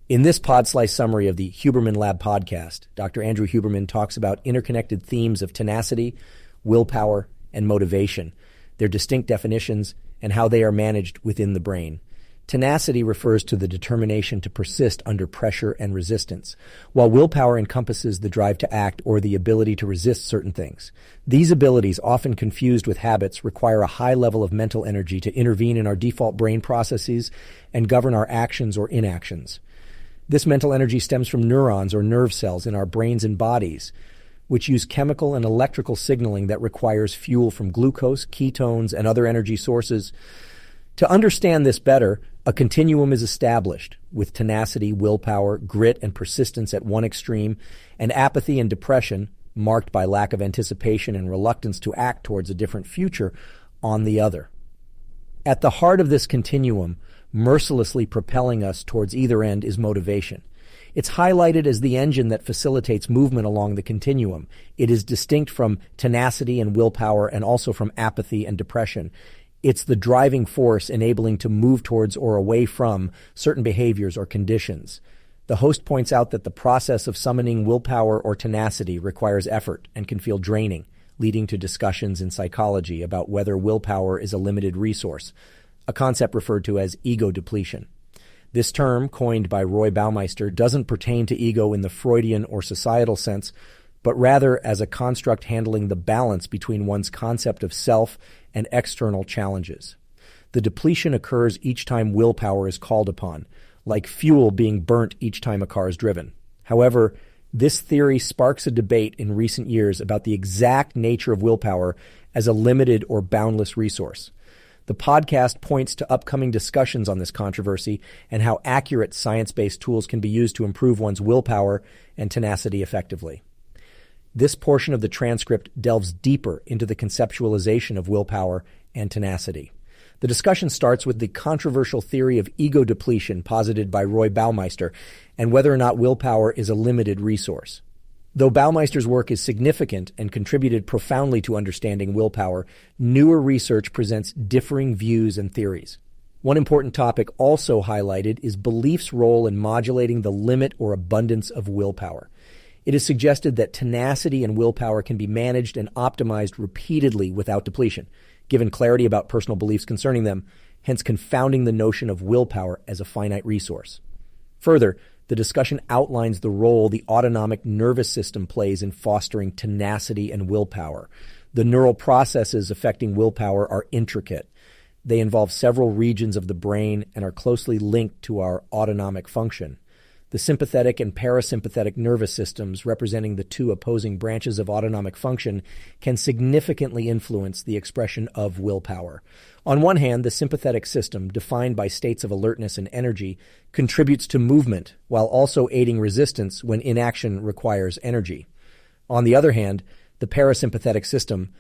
In this pod-slice summary of the Huberman Lab Podcast, Dr. Andrew Huberman talks about interconnected themes of tenacity, willpower, and motivation, their distinct definitions, and how they are managed within the brain. Tenacity refers to the determination to persist under pressure and resistance, while willpower encompasses the drive to act or the ability to resist certain things. These abilities, often confused with habits, require a high level of mental energy to intervene in our default brain processes and govern our actions or inactions. This mental energy stems from neurons or nerve cells in our brains and bodies, which use chemical and electrical signaling that requires fuel from glucose, ketones, and other energy sources. To understand this better, a continuum is established, with tenacity, willpower, grit, and persistence at one extreme, and apathy and depression, marked by lack of anticipation and reluctance to act towards a different future, on the other. At the heart of this continuum, mercilessly propelling us towards either end, is motivation. It's highlighted as the engine that facilitates movement along the continuum. It is distinct from tenacity and willpower and also from apathy and depression. It's the driving force enabling to move towards or away from certain behaviors or conditions. The host points out that the process of summoning willpower or tenacity requires effort and can feel draining, leading to discussions in psychology about whether willpower is a limited resource, a concept referred to as ego depletion. This term, coined by Roy Baumeister, doesn't pertain to ego in the Freudian or societal sense, but rather as a construct handling the balance between one's concept of self and external challenges. The depletion occurs each time willpower is called upon, like fuel being burnt each time a car is driven. However, this theory sparks a debate in recent years about the exact nature of willpower as a limited or boundless resource. The podcast points to upcoming discussions on this controversy and how accurate science-based tools can be used to improve one's willpower and tenacity effectively. This portion of the transcript delves deeper into the conceptualization of willpower and tenacity. The discussion starts with the controversial theory of ego depletion posited by Roy Baumeister and whether or not willpower is a limited resource. Though Baumeister's work is significant and contributed profoundly to understanding willpower, newer research presents differing views and theories. One important topic also highlighted is belief's role in modulating the limit or abundance of willpower. It is suggested that tenacity and willpower can be managed and optimized repeatedly without depletion, given clarity about personal beliefs concerning them, hence confounding the notion of willpower as a finite resource. Further, the discussion outlines the role the autonomic nervous system plays in fostering tenacity and willpower. The neural processes affecting willpower are intricate. They involve several regions of the brain and are closely linked to our autonomic function. The sympathetic and parasympathetic nervous systems, representing the two opposing branches of autonomic function, can significantly influence the expression of willpower. On one hand, the sympathetic system, defined by states of alertness and energy, contributes to movement while also aiding resistance when inaction requires energy. On the other hand, the parasympathetic system,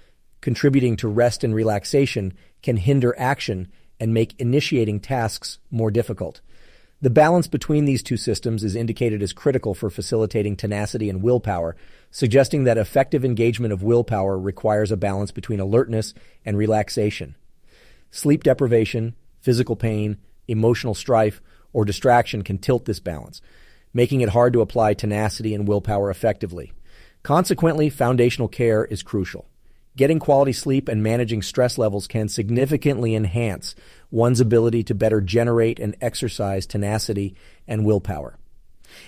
contributing to rest and relaxation, can hinder action and make initiating tasks more difficult. The balance between these two systems is indicated as critical for facilitating tenacity and willpower, suggesting that effective engagement of willpower requires a balance between alertness and relaxation. Sleep deprivation, physical pain, emotional strife, or distraction can tilt this balance, making it hard to apply tenacity and willpower effectively. Consequently, foundational care is crucial. Getting quality sleep and managing stress levels can significantly enhance one's ability to better generate and exercise tenacity and willpower.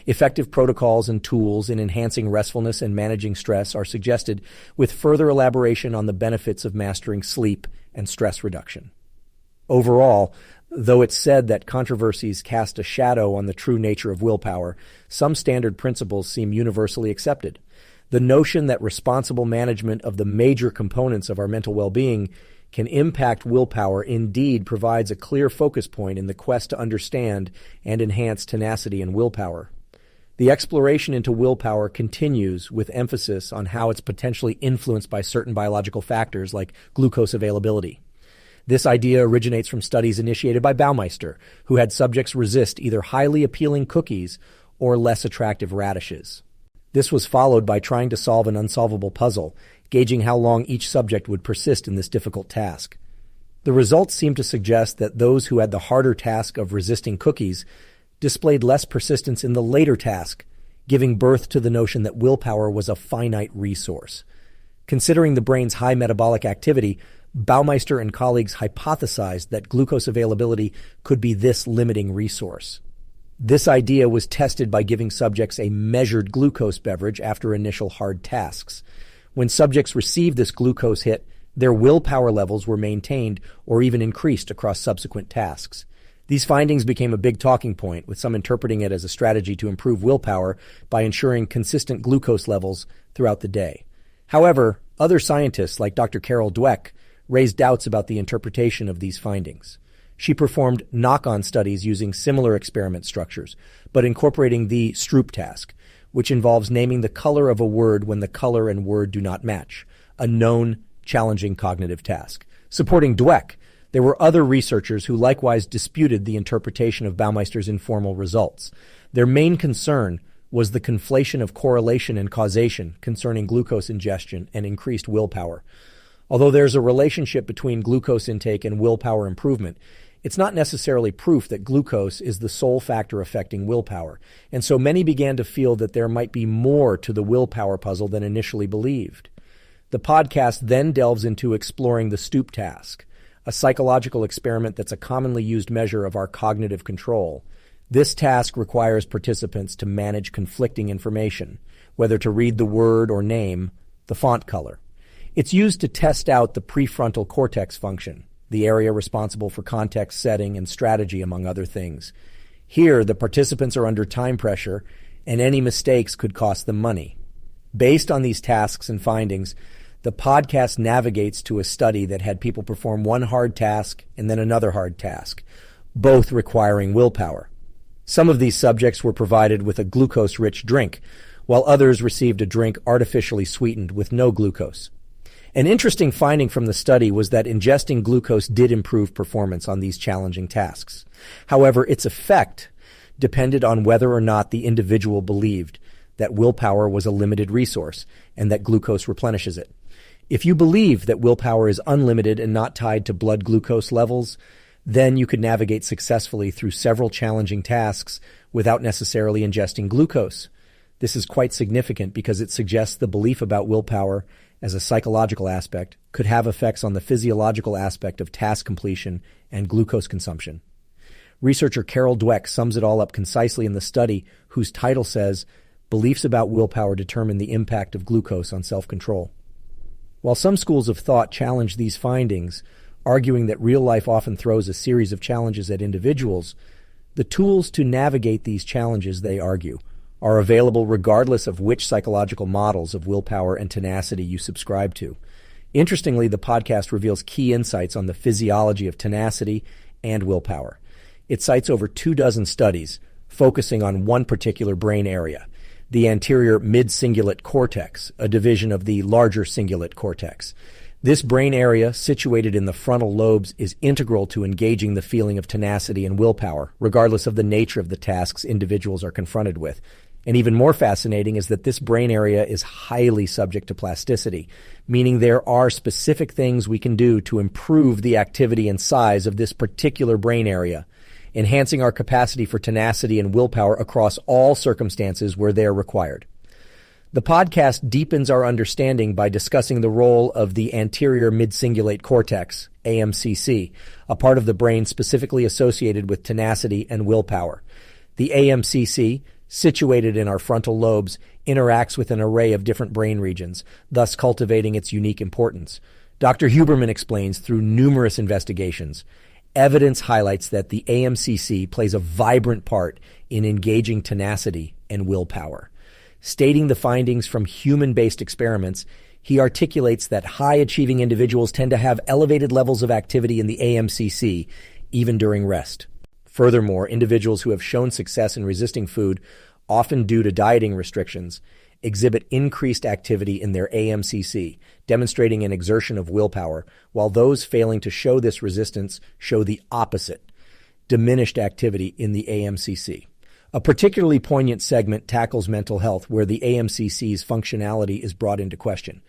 Effective protocols and tools in enhancing restfulness and managing stress are suggested, with further elaboration on the benefits of mastering sleep and stress reduction. Overall, though it's said that controversies cast a shadow on the true nature of willpower, some standard principles seem universally accepted. The notion that responsible management of the major components of our mental well-being can impact willpower indeed provides a clear focus point in the quest to understand and enhance tenacity and willpower. The exploration into willpower continues with emphasis on how it's potentially influenced by certain biological factors like glucose availability. This idea originates from studies initiated by Baumeister, who had subjects resist either highly appealing cookies or less attractive radishes. This was followed by trying to solve an unsolvable puzzle, gauging how long each subject would persist in this difficult task. The results seemed to suggest that those who had the harder task of resisting cookies displayed less persistence in the later task, giving birth to the notion that willpower was a finite resource. Considering the brain's high metabolic activity, Baumeister and colleagues hypothesized that glucose availability could be this limiting resource. This idea was tested by giving subjects a measured glucose beverage after initial hard tasks. When subjects received this glucose hit, their willpower levels were maintained or even increased across subsequent tasks. These findings became a big talking point, with some interpreting it as a strategy to improve willpower by ensuring consistent glucose levels throughout the day. However, other scientists like Dr. Carol Dweck raised doubts about the interpretation of these findings. She performed knock-on studies using similar experiment structures, but incorporating the Stroop task, which involves naming the color of a word when the color and word do not match, a known, challenging cognitive task. Supporting Dweck, there were other researchers who likewise disputed the interpretation of Baumeister's informal results. Their main concern was the conflation of correlation and causation concerning glucose ingestion and increased willpower. Although there's a relationship between glucose intake and willpower improvement, it's not necessarily proof that glucose is the sole factor affecting willpower, and so many began to feel that there might be more to the willpower puzzle than initially believed. The podcast then delves into exploring the Stoop task, a psychological experiment that's a commonly used measure of our cognitive control. This task requires participants to manage conflicting information, whether to read the word or name, the font color. It's used to test out the prefrontal cortex function, the area responsible for context setting and strategy, among other things. Here, the participants are under time pressure, and any mistakes could cost them money. Based on these tasks and findings, the podcast navigates to a study that had people perform one hard task and then another hard task, both requiring willpower. Some of these subjects were provided with a glucose-rich drink, while others received a drink artificially sweetened with no glucose. An interesting finding from the study was that ingesting glucose did improve performance on these challenging tasks. However, its effect depended on whether or not the individual believed that willpower was a limited resource and that glucose replenishes it. If you believe that willpower is unlimited and not tied to blood glucose levels, then you could navigate successfully through several challenging tasks without necessarily ingesting glucose. This is quite significant because it suggests the belief about willpower as a psychological aspect could have effects on the physiological aspect of task completion and glucose consumption. Researcher Carol Dweck sums it all up concisely in the study, whose title says, "Beliefs about willpower determine the impact of glucose on self-control." While some schools of thought challenge these findings, arguing that real life often throws a series of challenges at individuals, the tools to navigate these challenges, they argue, are available regardless of which psychological models of willpower and tenacity you subscribe to. Interestingly, the podcast reveals key insights on the physiology of tenacity and willpower. It cites over 24 studies focusing on one particular brain area, the anterior mid-cingulate cortex, a division of the larger cingulate cortex. This brain area, situated in the frontal lobes, is integral to engaging the feeling of tenacity and willpower, regardless of the nature of the tasks individuals are confronted with. And even more fascinating is that this brain area is highly subject to plasticity, meaning there are specific things we can do to improve the activity and size of this particular brain area, enhancing our capacity for tenacity and willpower across all circumstances where they are required. The podcast deepens our understanding by discussing the role of the anterior mid-cingulate cortex, AMCC, a part of the brain specifically associated with tenacity and willpower. The AMCC, situated in our frontal lobes, interacts with an array of different brain regions, thus cultivating its unique importance. Dr. Huberman explains through numerous investigations, evidence highlights that the AMCC plays a vibrant part in engaging tenacity and willpower. Stating the findings from human-based experiments, he articulates that high-achieving individuals tend to have elevated levels of activity in the AMCC, even during rest. Furthermore, individuals who have shown success in resisting food, often due to dieting restrictions, exhibit increased activity in their AMCC, demonstrating an exertion of willpower, while those failing to show this resistance show the opposite, diminished activity in the AMCC. A particularly poignant segment tackles mental health, where the AMCC's functionality is brought into question.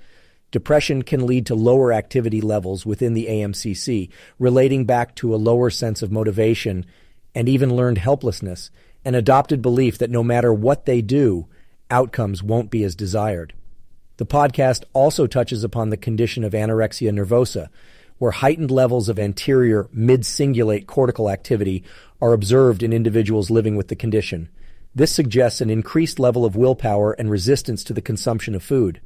Depression can lead to lower activity levels within the AMCC, relating back to a lower sense of motivation and even learned helplessness, an adopted belief that no matter what they do, outcomes won't be as desired. The podcast also touches upon the condition of anorexia nervosa, where heightened levels of anterior mid-cingulate cortical activity are observed in individuals living with the condition. This suggests an increased level of willpower and resistance to the consumption of food.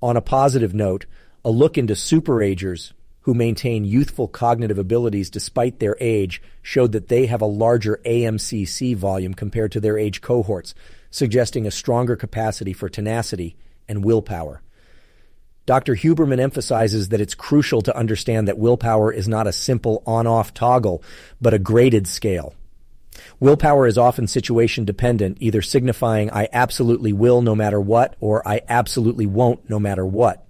On a positive note, a look into superagers who maintain youthful cognitive abilities despite their age showed that they have a larger AMCC volume compared to their age cohorts, suggesting a stronger capacity for tenacity and willpower. Dr. Huberman emphasizes that it's crucial to understand that willpower is not a simple on-off toggle, but a graded scale. Willpower is often situation-dependent, either signifying I absolutely will no matter what, or I absolutely won't no matter what.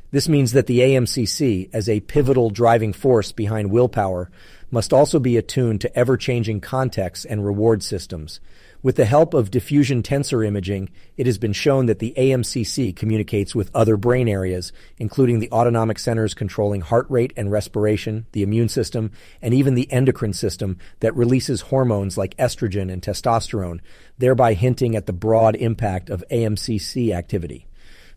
This means that the AMCC, as a pivotal driving force behind willpower, must also be attuned to ever-changing contexts and reward systems. With the help of diffusion tensor imaging, it has been shown that the AMCC communicates with other brain areas, including the autonomic centers controlling heart rate and respiration, the immune system, and even the endocrine system that releases hormones like estrogen and testosterone, thereby hinting at the broad impact of AMCC activity.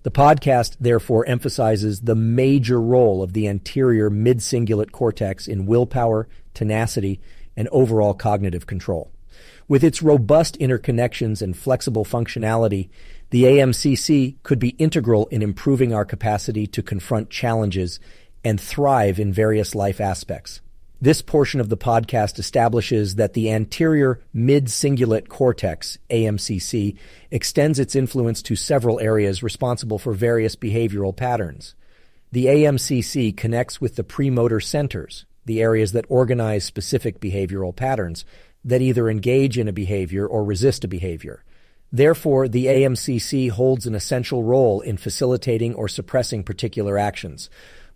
The podcast, therefore, emphasizes the major role of the anterior mid-cingulate cortex in willpower, tenacity, and overall cognitive control. With its robust interconnections and flexible functionality, the AMCC could be integral in improving our capacity to confront challenges and thrive in various life aspects. This portion of the podcast establishes that the anterior mid-cingulate cortex, AMCC, extends its influence to several areas responsible for various behavioral patterns. The AMCC connects with the premotor centers, the areas that organize specific behavioral patterns, that either engage in a behavior or resist a behavior. Therefore, the AMCC holds an essential role in facilitating or suppressing particular actions.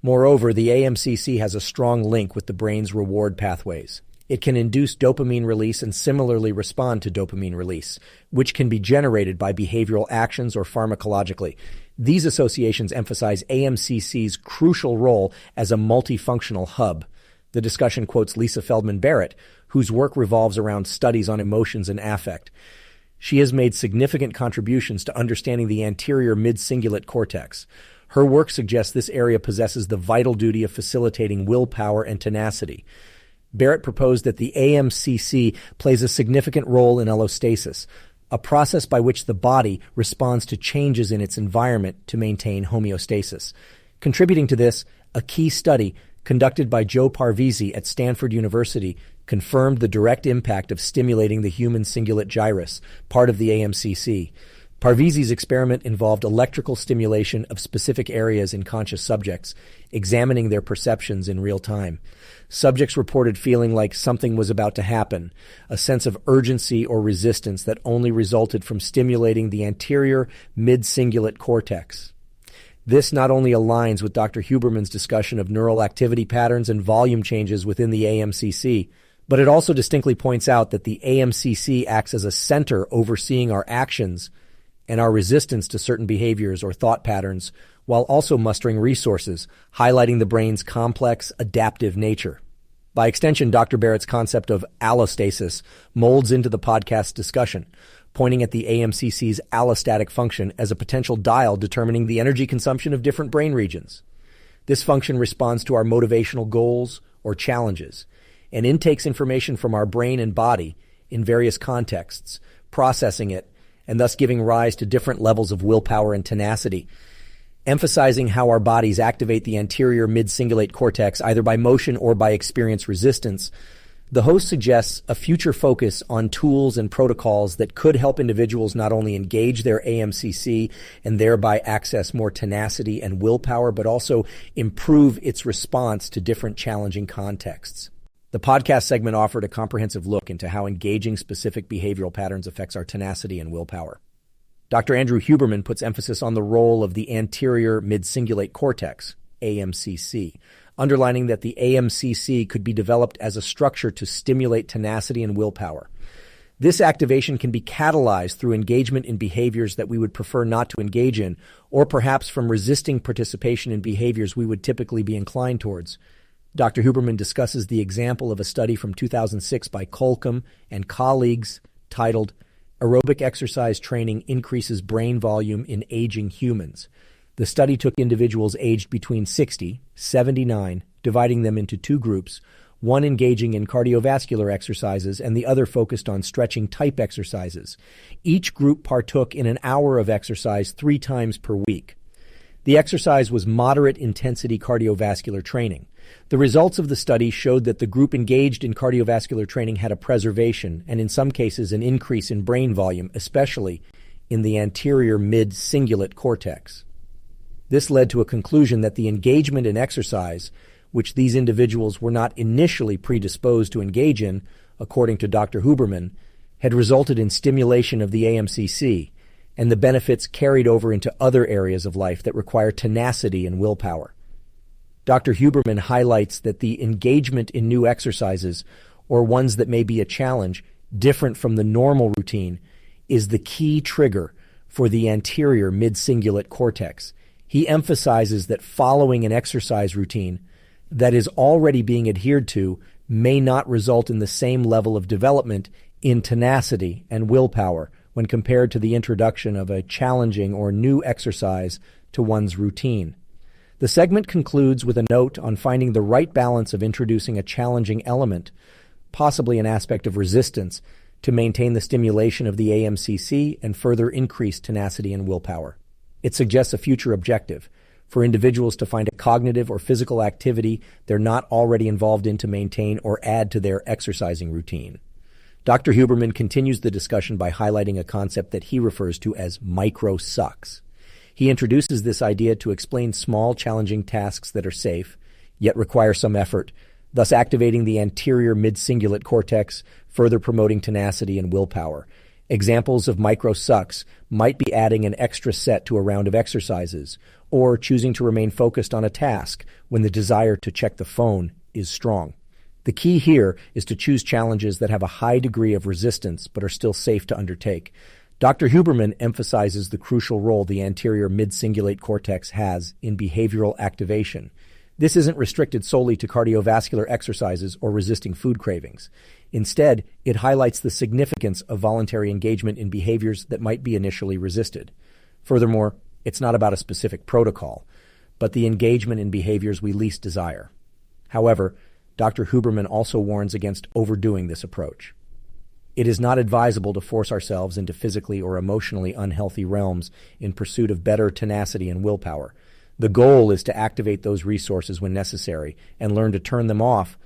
Moreover, the AMCC has a strong link with the brain's reward pathways. It can induce dopamine release and similarly respond to dopamine release, which can be generated by behavioral actions or pharmacologically. These associations emphasize AMCC's crucial role as a multifunctional hub. The discussion quotes Lisa Feldman Barrett, whose work revolves around studies on emotions and affect. She has made significant contributions to understanding the anterior mid-cingulate cortex. Her work suggests this area possesses the vital duty of facilitating willpower and tenacity. Barrett proposed that the AMCC plays a significant role in allostasis, a process by which the body responds to changes in its environment to maintain homeostasis. Contributing to this, a key study conducted by Joe Parvizi at Stanford University confirmed the direct impact of stimulating the human cingulate gyrus, part of the AMCC. Parvizi's experiment involved electrical stimulation of specific areas in conscious subjects, examining their perceptions in real time. Subjects reported feeling like something was about to happen, a sense of urgency or resistance that only resulted from stimulating the anterior mid-cingulate cortex. This not only aligns with Dr. Huberman's discussion of neural activity patterns and volume changes within the AMCC, but it also distinctly points out that the AMCC acts as a center overseeing our actions and our resistance to certain behaviors or thought patterns, while also mustering resources, highlighting the brain's complex, adaptive nature. By extension, Dr. Barrett's concept of allostasis molds into the podcast discussion, pointing at the AMCC's allostatic function as a potential dial determining the energy consumption of different brain regions. This function responds to our motivational goals or challenges, and intakes information from our brain and body in various contexts, processing it, and thus giving rise to different levels of willpower and tenacity, emphasizing how our bodies activate the anterior mid-cingulate cortex either by motion or by experience resistance. The host suggests a future focus on tools and protocols that could help individuals not only engage their AMCC and thereby access more tenacity and willpower, but also improve its response to different challenging contexts. The podcast segment offered a comprehensive look into how engaging specific behavioral patterns affects our tenacity and willpower. Dr. Andrew Huberman puts emphasis on the role of the anterior mid-cingulate cortex, AMCC, underlining that the AMCC could be developed as a structure to stimulate tenacity and willpower. This activation can be catalyzed through engagement in behaviors that we would prefer not to engage in, or perhaps from resisting participation in behaviors we would typically be inclined towards. Dr. Huberman discusses the example of a study from 2006 by Colcom and colleagues titled Aerobic Exercise Training Increases Brain Volume in Aging Humans. The study took individuals aged between 60, 79, dividing them into two groups, one engaging in cardiovascular exercises and the other focused on stretching type exercises. Each group partook in an hour of exercise 3 times per week. The exercise was moderate intensity cardiovascular training. The results of the study showed that the group engaged in cardiovascular training had a preservation and in some cases an increase in brain volume, especially in the anterior mid-cingulate cortex. This led to a conclusion that the engagement in exercise, which these individuals were not initially predisposed to engage in, according to Dr. Huberman, had resulted in stimulation of the AMCC, and the benefits carried over into other areas of life that require tenacity and willpower. Dr. Huberman highlights that the engagement in new exercises, or ones that may be a challenge, different from the normal routine, is the key trigger for the anterior mid-cingulate cortex. He emphasizes that following an exercise routine that is already being adhered to may not result in the same level of development in tenacity and willpower when compared to the introduction of a challenging or new exercise to one's routine. The segment concludes with a note on finding the right balance of introducing a challenging element, possibly an aspect of resistance, to maintain the stimulation of the AMCC and further increase tenacity and willpower. It suggests a future objective for individuals to find a cognitive or physical activity they're not already involved in to maintain or add to their exercising routine. Dr. Huberman continues the discussion by highlighting a concept that he refers to as micro-sucks. He introduces this idea to explain small, challenging tasks that are safe, yet require some effort, thus activating the anterior mid-cingulate cortex, further promoting tenacity and willpower. Examples of micro-sucks might be adding an extra set to a round of exercises, or choosing to remain focused on a task when the desire to check the phone is strong. The key here is to choose challenges that have a high degree of resistance but are still safe to undertake. Dr. Huberman emphasizes the crucial role the anterior mid-cingulate cortex has in behavioral activation. This isn't restricted solely to cardiovascular exercises or resisting food cravings. Instead, it highlights the significance of voluntary engagement in behaviors that might be initially resisted. Furthermore, it's not about a specific protocol, but the engagement in behaviors we least desire. However, Dr. Huberman also warns against overdoing this approach. It is not advisable to force ourselves into physically or emotionally unhealthy realms in pursuit of better tenacity and willpower. The goal is to activate those resources when necessary and learn to turn them off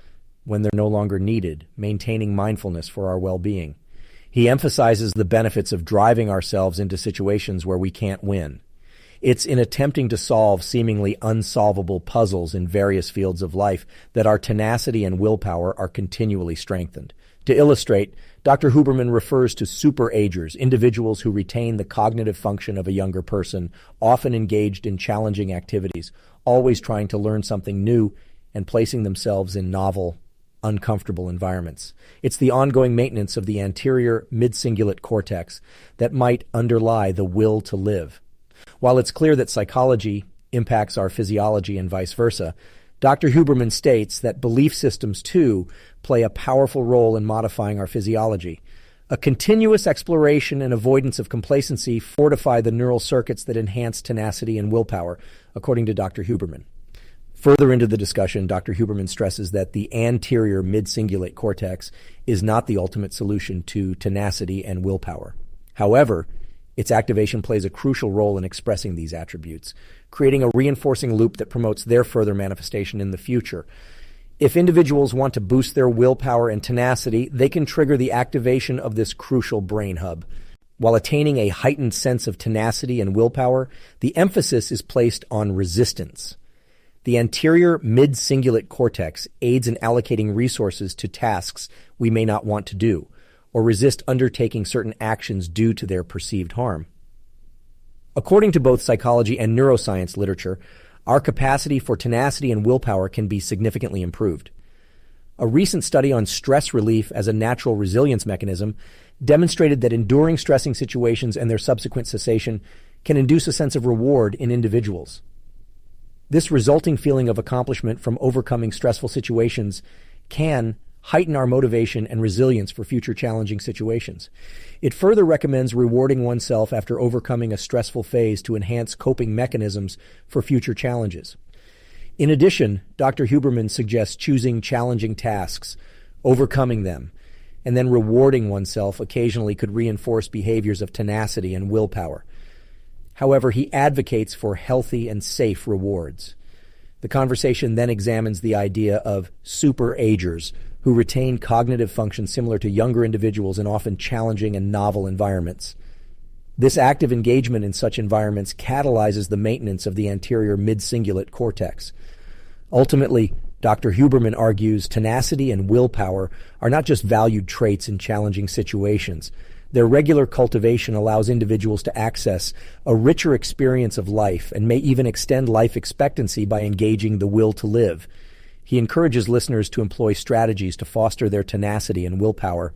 when they're no longer needed, maintaining mindfulness for our well-being. He emphasizes the benefits of driving ourselves into situations where we can't win. It's in attempting to solve seemingly unsolvable puzzles in various fields of life that our tenacity and willpower are continually strengthened. To illustrate, Dr. Huberman refers to superagers, individuals who retain the cognitive function of a younger person, often engaged in challenging activities, always trying to learn something new and placing themselves in novel, uncomfortable environments. It's the ongoing maintenance of the anterior mid-cingulate cortex that might underlie the will to live. While it's clear that psychology impacts our physiology and vice versa, Dr. Huberman states that belief systems, too, play a powerful role in modifying our physiology. A continuous exploration and avoidance of complacency fortify the neural circuits that enhance tenacity and willpower, according to Dr. Huberman. Further into the discussion, Dr. Huberman stresses that the anterior mid-cingulate cortex is not the ultimate solution to tenacity and willpower. However, its activation plays a crucial role in expressing these attributes, creating a reinforcing loop that promotes their further manifestation in the future. If individuals want to boost their willpower and tenacity, they can trigger the activation of this crucial brain hub. While attaining a heightened sense of tenacity and willpower, the emphasis is placed on resistance. The anterior mid-cingulate cortex aids in allocating resources to tasks we may not want to do, or resist undertaking certain actions due to their perceived harm. According to both psychology and neuroscience literature, our capacity for tenacity and willpower can be significantly improved. A recent study on stress relief as a natural resilience mechanism demonstrated that enduring stressing situations and their subsequent cessation can induce a sense of reward in individuals. This resulting feeling of accomplishment from overcoming stressful situations can, heighten our motivation and resilience for future challenging situations. It further recommends rewarding oneself after overcoming a stressful phase to enhance coping mechanisms for future challenges. In addition, Dr. Huberman suggests choosing challenging tasks, overcoming them, and then rewarding oneself occasionally could reinforce behaviors of tenacity and willpower. However, he advocates for healthy and safe rewards. The conversation then examines the idea of super-agers who retain cognitive function similar to younger individuals in often challenging and novel environments. This active engagement in such environments catalyzes the maintenance of the anterior mid-cingulate cortex. Ultimately, Dr. Huberman argues tenacity and willpower are not just valued traits in challenging situations. Their regular cultivation allows individuals to access a richer experience of life and may even extend life expectancy by engaging the will to live. He encourages listeners to employ strategies to foster their tenacity and willpower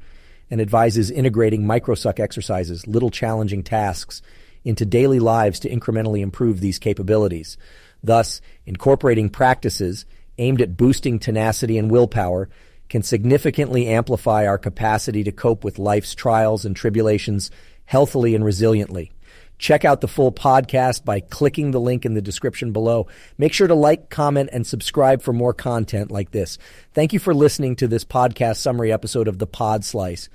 and advises integrating microsuck exercises, little challenging tasks, into daily lives to incrementally improve these capabilities. Thus, incorporating practices aimed at boosting tenacity and willpower can significantly amplify our capacity to cope with life's trials and tribulations healthily and resiliently. Check out the full podcast by clicking the link in the description below. Make sure to like, comment, and subscribe for more content like this. Thank you for listening to this podcast summary episode of The Pod Slice.